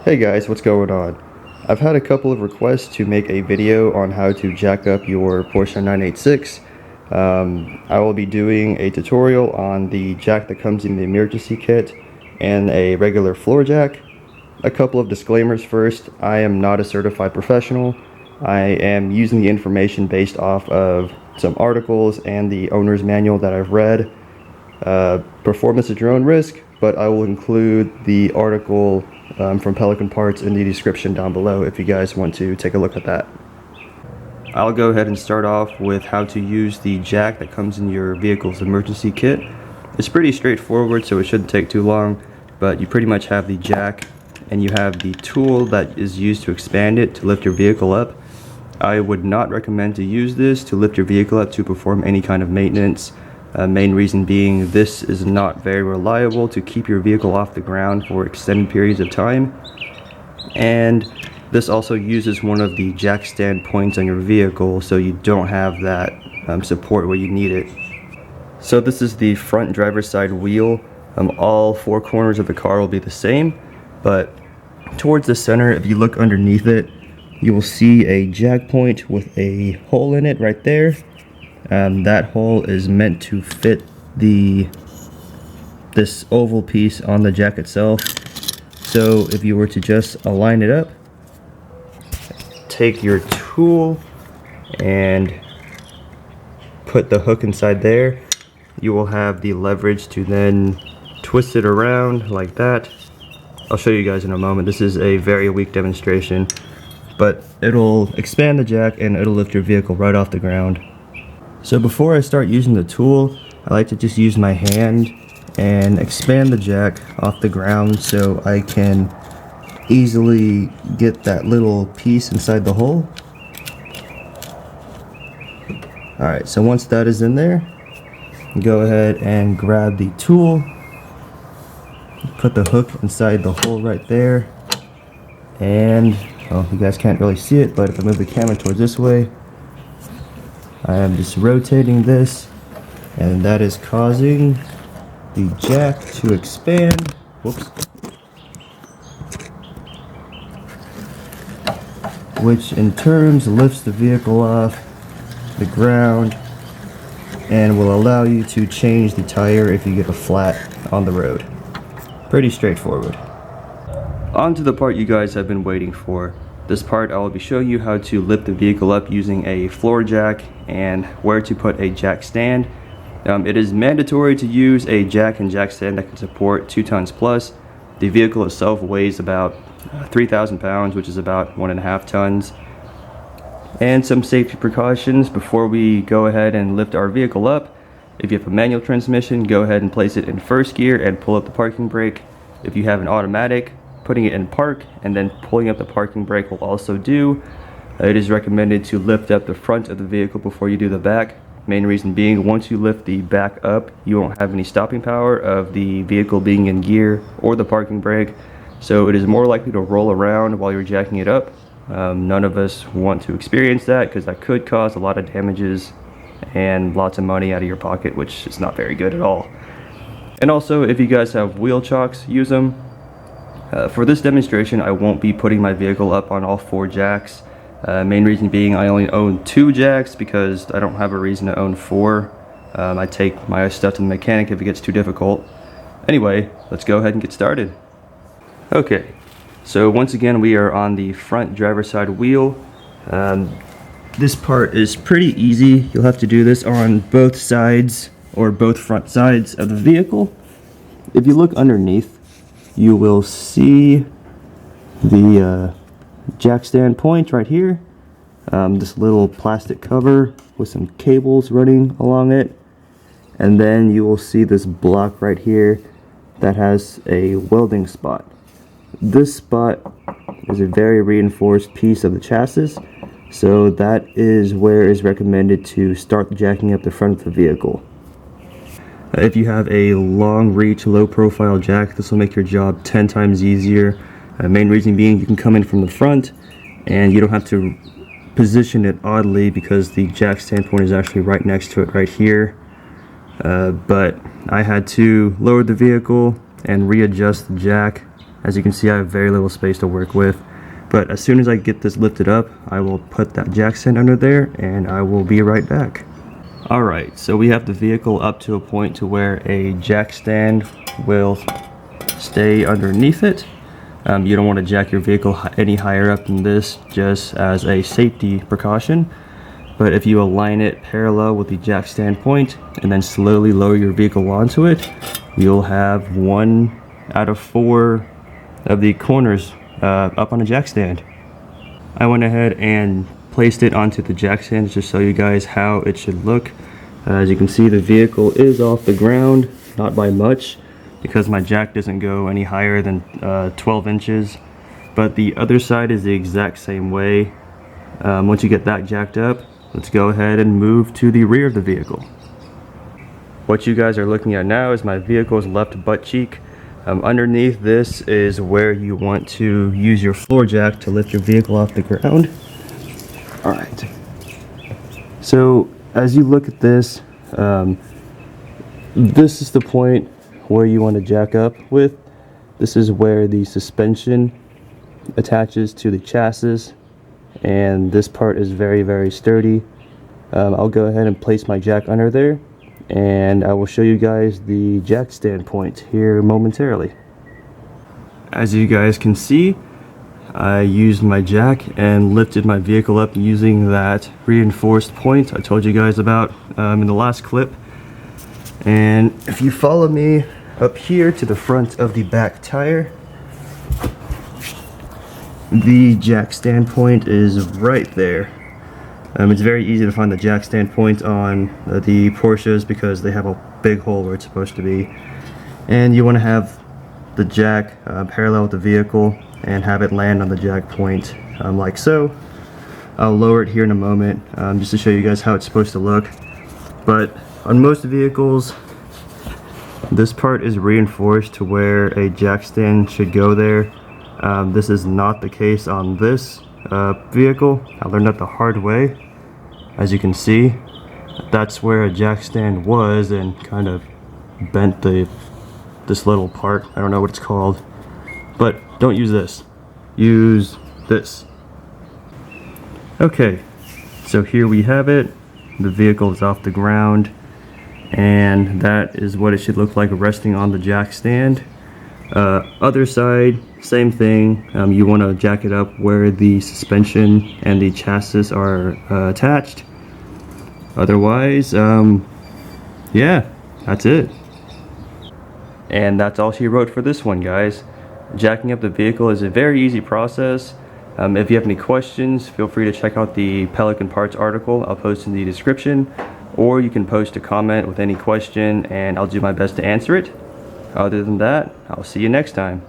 Hey guys, what's going on? I've had a couple of requests to make a video on how to jack up your Porsche 986. I will be doing a tutorial on the jack that comes in the emergency kit and a regular floor jack. A couple of disclaimers first. I am not a certified professional. I am using the information based off of some articles and the owner's manual that I've read. Performance at your own risk, but I will include the article from Pelican parts in the description down below if you guys want to take a look at that. I'll go ahead and start off with how to use the jack that comes in your vehicle's emergency kit. It's pretty straightforward, so it shouldn't take too long, but you pretty much have the jack and you have the tool that is used to expand it to lift your vehicle up. I would not recommend to use this to lift your vehicle up to perform any kind of maintenance. Main reason being this is not very reliable to keep your vehicle off the ground for extended periods of time, and this also uses one of the jack stand points on your vehicle, so you don't have that support where you need it. So this is the front driver's side wheel. All four corners of the car will be the same, but towards the center, if you look underneath it, you will see a jack point with a hole in it right there. That hole is meant to fit this oval piece on the jack itself. So if you were to just align it up, take your tool and put the hook inside there, you will have the leverage to then twist it around like that. I'll show you guys in a moment. This is a very weak demonstration, but it'll expand the jack and it'll lift your vehicle right off the ground. So before I start using the tool, I like to just use my hand and expand the jack off the ground so I can easily get that little piece inside the hole. Alright, so once that is in there, go ahead and grab the tool, put the hook inside the hole right there, and well, you guys can't really see it, but if I move the camera towards this way, I am just rotating this, and that is causing the jack to expand. Whoops. Which in turn lifts the vehicle off the ground and will allow you to change the tire if you get a flat on the road. Pretty straightforward. On to the part you guys have been waiting for. This part I will be showing you how to lift the vehicle up using a floor jack and where to put a jack stand. It is mandatory to use a jack and jack stand that can support 2 tons plus. The vehicle itself weighs about 3,000 pounds, which is about 1.5 tons. And some safety precautions before we go ahead and lift our vehicle up. If you have a manual transmission, go ahead and place it in first gear and pull up the parking brake. If you have an automatic, putting it in park and then pulling up the parking brake will also do. It is recommended to lift up the front of the vehicle before you do the back. Main reason being, once you lift the back up, you won't have any stopping power of the vehicle being in gear or the parking brake, so it is more likely to roll around while you're jacking it up. None of us want to experience that because that could cause a lot of damages and lots of money out of your pocket, which is not very good at all. And also, if you guys have wheel chocks, use them. For this demonstration, I won't be putting my vehicle up on all 4 jacks. Main reason being I only own 2 jacks because I don't have a reason to own 4. I take my stuff to the mechanic if it gets too difficult. Anyway, let's go ahead and get started. Okay, so once again we are on the front driver's side wheel. This part is pretty easy. You'll have to do this on both sides or both front sides of the vehicle. If you look underneath, you will see the jack stand point right here. This little plastic cover with some cables running along it. And then you will see this block right here that has a welding spot. This spot is a very reinforced piece of the chassis, so that is where it's recommended to start jacking up the front of the vehicle. If you have a long reach, low profile jack, this will make your job 10 times easier. Main reason being you can come in from the front and you don't have to position it oddly because the jack standpoint is actually right next to it right here. But I had to lower the vehicle and readjust the jack As you can see, I have very little space to work with. But as soon as I get this lifted up, I will put that jack stand under there and I will be right back. Alright, so we have the vehicle up to a point to where a jack stand will stay underneath it. You don't want to jack your vehicle any higher up than this, just as a safety precaution. But if you align it parallel with the jack stand point and then slowly lower your vehicle onto it, you'll have 1 out of 4 of the corners up on a jack stand. I went ahead and placed it onto the jack stand to show you guys how it should look. As you can see, the vehicle is off the ground, not by much, because my jack doesn't go any higher than 12 inches. But the other side is the exact same way. Once you get that jacked up, let's go ahead and move to the rear of the vehicle. What you guys are looking at now is my vehicle's left butt cheek. Underneath this is where you want to use your floor jack to lift your vehicle off the ground. Alright. So as you look at this, this is the point where you want to jack up with. This is where the suspension attaches to the chassis, and this part is very, very sturdy. I'll go ahead and place my jack under there, and I will show you guys the jack stand point here momentarily. As you guys can see, I used my jack and lifted my vehicle up using that reinforced point I told you guys about in the last clip. And if you follow me up here to the front of the back tire, the jack stand point is right there. It's very easy to find the jack stand point on the Porsches because they have a big hole where it's supposed to be. And you want to have the jack parallel with the vehicle and have it land on the jack point like so. I'll lower it here in a moment just to show you guys how it's supposed to look. But on most vehicles, this part is reinforced to where a jack stand should go there. This is not the case on this vehicle. I learned that the hard way. As you can see, that's where a jack stand was and kind of bent this little part. I don't know what it's called, but don't use this. Use this. Okay, so here we have it. The vehicle is off the ground, and that is what it should look like resting on the jack stand. Other side, same thing. You want to jack it up where the suspension and the chassis are attached. Otherwise, yeah, that's it. And that's all she wrote for this one, guys. Jacking up the vehicle is a very easy process. If you have any questions, feel free to check out the Pelican parts article I'll post in the description, or you can post a comment with any question and I'll do my best to answer it. Other than that, I'll see you next time.